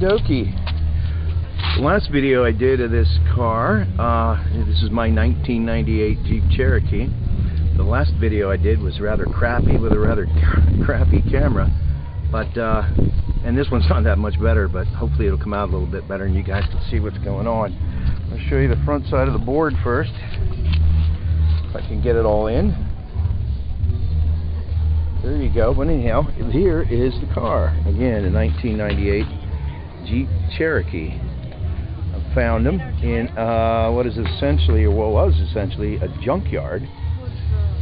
dokie. The last video I did of this car, this is my 1998 Jeep Cherokee. The last video I did was rather crappy with a rather crappy camera, but and this one's not that much better, but hopefully it'll come out a little bit better and you guys can see what's going on. I'll show you the front side of the board first, if I can get it all in. There you go. But anyhow, here is the car. Again, a 1998 Jeep Cherokee. I found them in what is essentially, or what was essentially, a junkyard.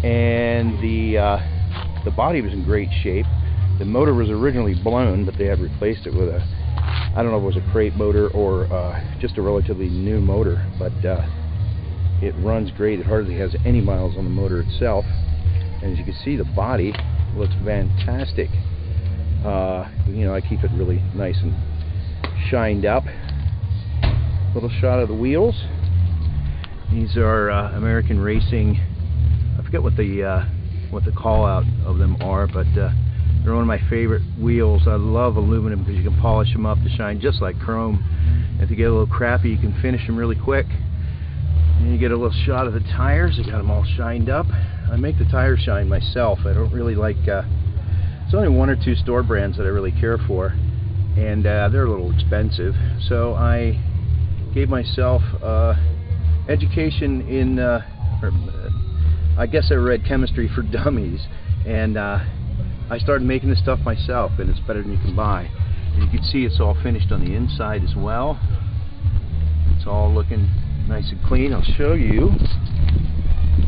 And the body was in great shape. The motor was originally blown, but they had replaced it with a, I don't know if it was a crate motor or just a relatively new motor, but it runs great. It hardly has any miles on the motor itself. And as you can see, the body looks fantastic. You know, I keep it really nice and shined up. Little shot of the wheels. These are American Racing. I forget what the call out of them are, but they're one of my favorite wheels. I love aluminum because you can polish them up to shine just like chrome. If you get a little crappy, you can finish them really quick. And you get a little shot of the tires. I got them all shined up. I make the tires shine myself. I don't really like, it's only one or two store brands that I really care for, and they're a little expensive. So I gave myself education in, I guess I read Chemistry for Dummies, and I started making this stuff myself, and it's better than you can buy. And you can see it's all finished on the inside as well. It's all looking nice and clean. I'll show you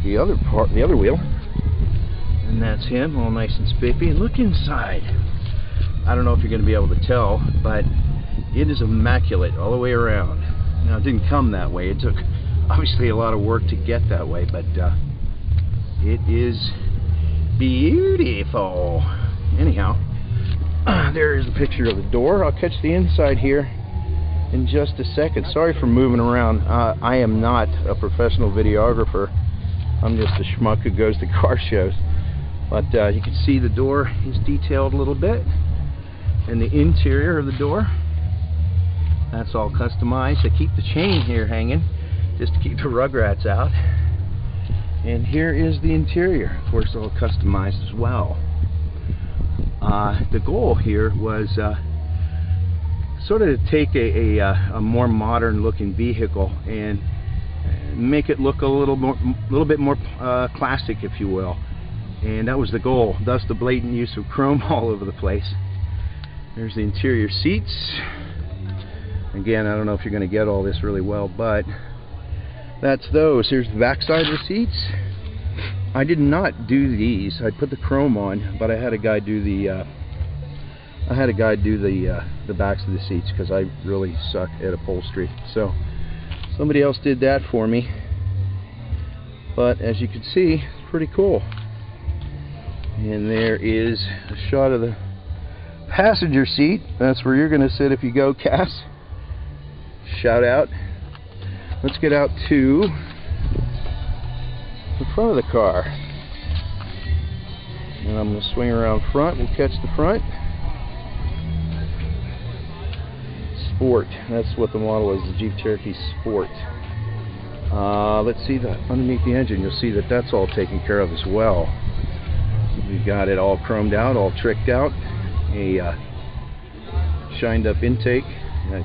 the other part, the other wheel, and that's him, all nice and spiffy. And look inside. I don't know if you're going to be able to tell, but it is immaculate all the way around. Now, it didn't come that way. It took obviously a lot of work to get that way, but it is beautiful. Anyhow, there is a picture of the door. I'll catch the inside here in just a second. Sorry for moving around. I am not a professional videographer. I'm just a schmuck who goes to car shows. But you can see the door is detailed a little bit, and the interior of the door, that's all customized. I keep the chain here hanging just to keep the rugrats out. And here is the interior, of course, all customized as well. The goal here was sort of to take a more modern looking vehicle and make it look a little bit more classic, if you will. And that was the goal, thus the blatant use of chrome all over the place. There's the interior seats. Again, I don't know if you're going to get all this really well, but that's those. Here's the back side of the seats. I did not do these. I put the chrome on, but I had a guy do the the backs of the seats because I really suck at upholstery. So somebody else did that for me. But as you can see, it's pretty cool. And there is a shot of the passenger seat. That's where you're going to sit if you go, Cass. Shout out. Let's get out to the front of the car. And I'm going to swing around front. We'll catch the front. Sport. That's what the model is, the Jeep Cherokee Sport. Let's see that underneath the engine. You'll see that that's all taken care of as well. We've got it all chromed out, all tricked out. A shined up intake,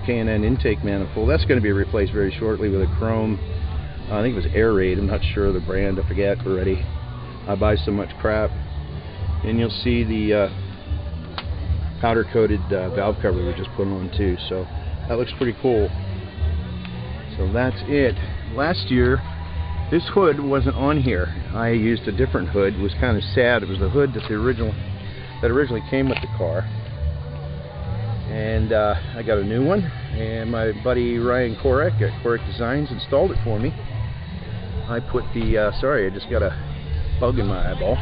K&N intake manifold. That's going to be replaced very shortly with a chrome, I think it was Air Raid, I'm not sure of the brand, I forget already. I buy so much crap. And you'll see the powder coated valve cover we just put on too, so that looks pretty cool. So that's it. Last year this hood wasn't on here. I used a different hood. It was kind of sad. It was the hood that originally came with the car. And I got a new one, and my buddy Ryan Korek at Korek Designs installed it for me. I put the sorry, I just got a bug in my eyeball.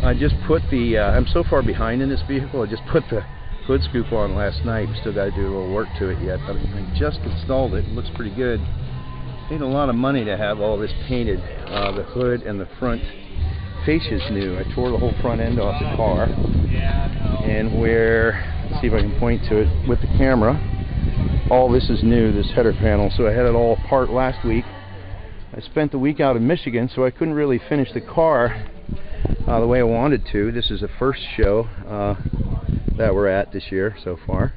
I just put the I'm so far behind in this vehicle. I just put the hood scoop on last night. Still got to do a little work to it yet, but I just installed it. It looks pretty good. Paid a lot of money to have all this painted. The hood and the front fascia's new. I tore the whole front end off the car, and where Let's see if I can point to it with the camera. All this is new, this header panel, so I had it all apart last week. I spent the week out in Michigan, so I couldn't really finish the car the way I wanted to. This is the first show that we're at this year so far.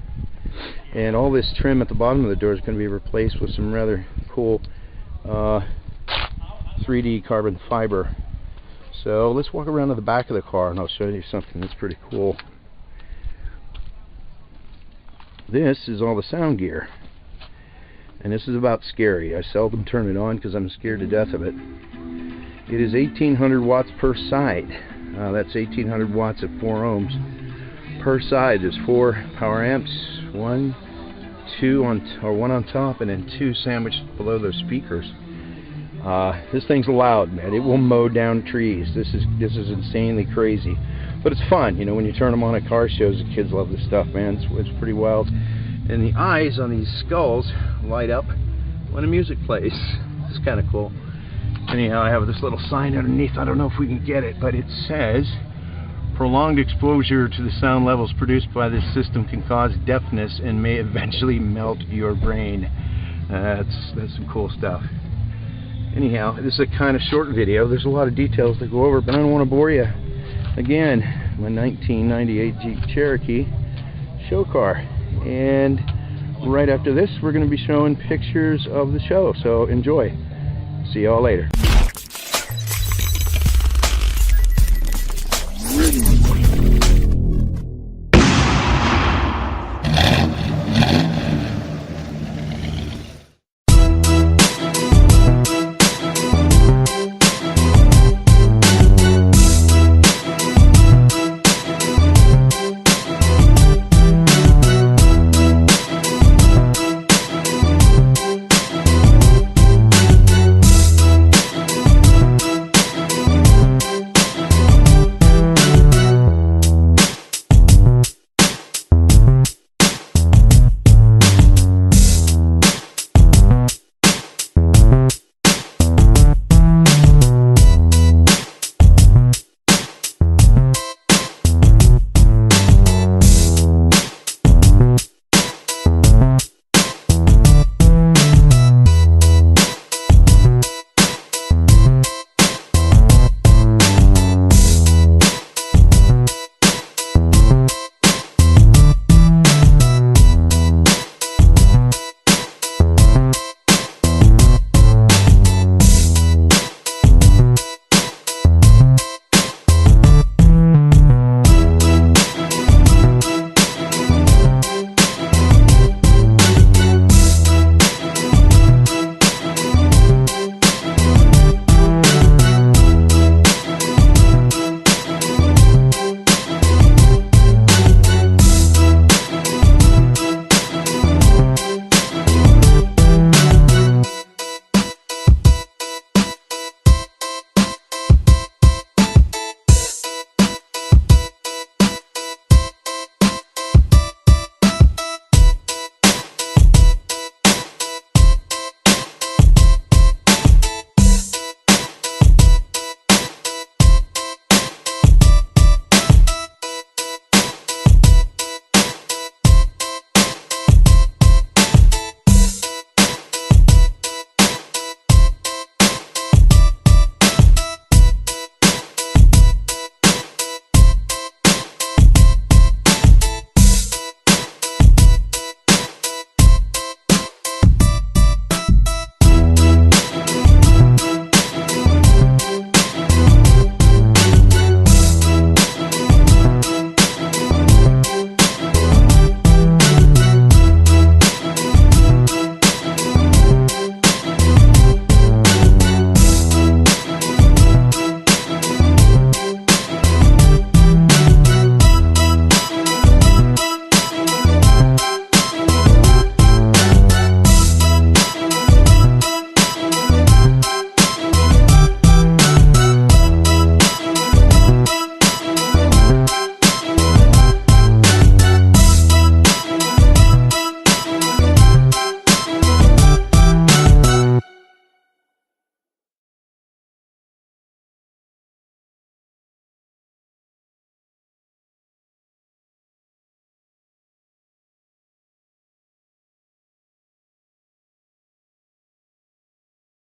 And all this trim at the bottom of the door is going to be replaced with some rather cool 3D carbon fiber. So let's walk around to the back of the car and I'll show you something that's pretty cool. This is all the sound gear. And this is about scary. I seldom turn it on because I'm scared to death of it. It is 1800 watts per side. That's 1800 watts at 4 ohms per side. There's 4 power amps, one on top, and then 2 sandwiched below those speakers. This thing's loud, man. It will mow down trees. This is insanely crazy, but it's fun. You know, when you turn them on at car shows, the kids love this stuff, man. It's pretty wild. And the eyes on these skulls light up when the music plays. It's kind of cool. Anyhow, I have this little sign underneath. I don't know if we can get it, but it says, "Prolonged exposure to the sound levels produced by this system can cause deafness and may eventually melt your brain." That's some cool stuff. Anyhow, this is a kind of short video. There's a lot of details to go over, but I don't want to bore you. Again, my 1998 Jeep Cherokee show car. And right after this, we're going to be showing pictures of the show. So enjoy. See y'all later.